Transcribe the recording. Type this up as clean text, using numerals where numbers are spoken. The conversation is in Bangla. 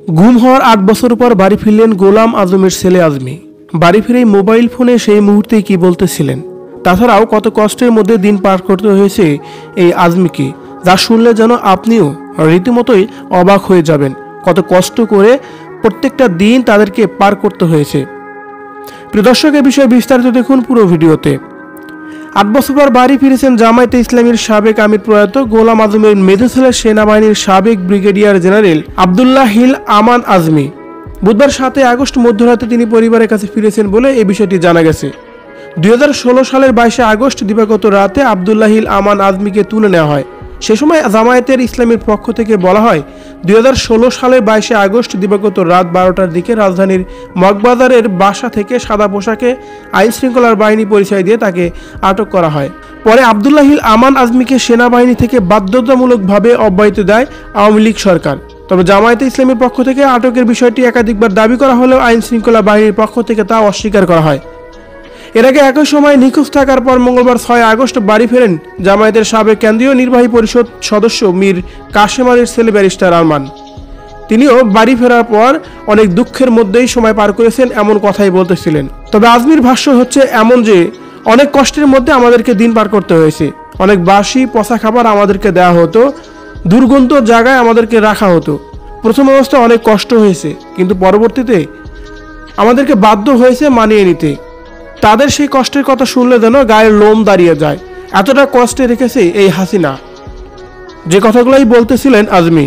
গুম হওয়ার ৮ বছর পর বাড়ি ফিরলেন গোলাম আজমের ছেলে আজমি। বাড়ি ফিরে মোবাইল ফোনে সেই মুহূর্তে কি বলতেছিলেন, তাছাড়াও কত কষ্টের মধ্যে দিন পার করতে হয়েছে এই আজমিকে, যা শুনলে যেন আপনিও রীতিমতোই অবাক হয়ে যাবেন। কত কষ্ট করে প্রত্যেকটা দিন তাদেরকে পার করতে হয়েছে। প্রিয় দর্শক, এ বিষয়ে বিস্তারিত দেখুন পুরো ভিডিওতে। ৮ বছর পর বাড়ি ফিরেছেন জামায়াতে ইসলামীর সাবেক আমির প্রয়াত গোলাম আজমের মেজো ছেলে সেনাবাহিনীর সাবেক ব্রিগেডিয়ার জেনারেল আবদুল্লাহ হিল আমান আজমি। বুধবার ৭ আগস্ট মধ্যরাতে তিনি পরিবারের কাছে ফিরেছেন বলে এই বিষয়টি জানা গেছে। ২০১৬ সালের ২২ আগস্ট দিবাগত রাতে আবদুল্লাহ হিল আমান আজমিকে তুলে নেওয়া হয়। সে সময় জামায়াতের ইসলামীর পক্ষ থেকে বলা হয়, ২০১৬ সালের ২২ আগস্ট দিবাগত রাত ১২টার দিকে রাজধানীর মগবাজারের বাসা থেকে সাদা পোশাকে আইন শৃঙ্খলার বাহিনী পরিচয় দিয়ে তাকে আটক করা হয়। পরে আবদুল্লাহ হিল আমান আজমিকে সেনাবাহিনী থেকে বাধ্যতামূলকভাবে অব্যাহতি দেয় আওয়ামী লীগ সরকার। তবে জামায়াতে ইসলামীর পক্ষ থেকে আটকের বিষয়টি একাধিকবার দাবি করা হলেও আইন শৃঙ্খলা বাহিনীর পক্ষ থেকে তা অস্বীকার করা হয়। এর আগে একই সময় নিখোঁজ থাকার পর মঙ্গলবার ৬ আগস্ট বাড়ি ফেরেন জামায়াতের সাবেক কেন্দ্রীয় নির্বাহী পরিষদ সদস্য মীর কাশেম আলীর ছেলে ব্যারিস্টার আরমান। তিনিও বাড়ি ফেরার পর অনেক দুঃখের মধ্যেই সময় পার করেছেন এমন কথাই বলতেছিলেন। তবে আজমির ভাষ্য হচ্ছে এমন যে, অনেক কষ্টের মধ্যে আমাদেরকে দিন পার করতে হয়েছে। অনেক বাসি পচা খাবার আমাদেরকে দেওয়া হতো, দুর্গন্ধ জায়গায় আমাদেরকে রাখা হতো। প্রথম অবস্থায় অনেক কষ্ট হয়েছে, কিন্তু পরবর্তীতে আমাদেরকে বাধ্য হয়েছে মানিয়ে নিতে। তাদের সেই কষ্টের কথা শুনলে যেন গায়ের লোম দাঁড়িয়ে যায়। এতটা কষ্টে রেখেছে এই হাসিনা। যে কথাগুলোই বলতেছিলেন আজমি।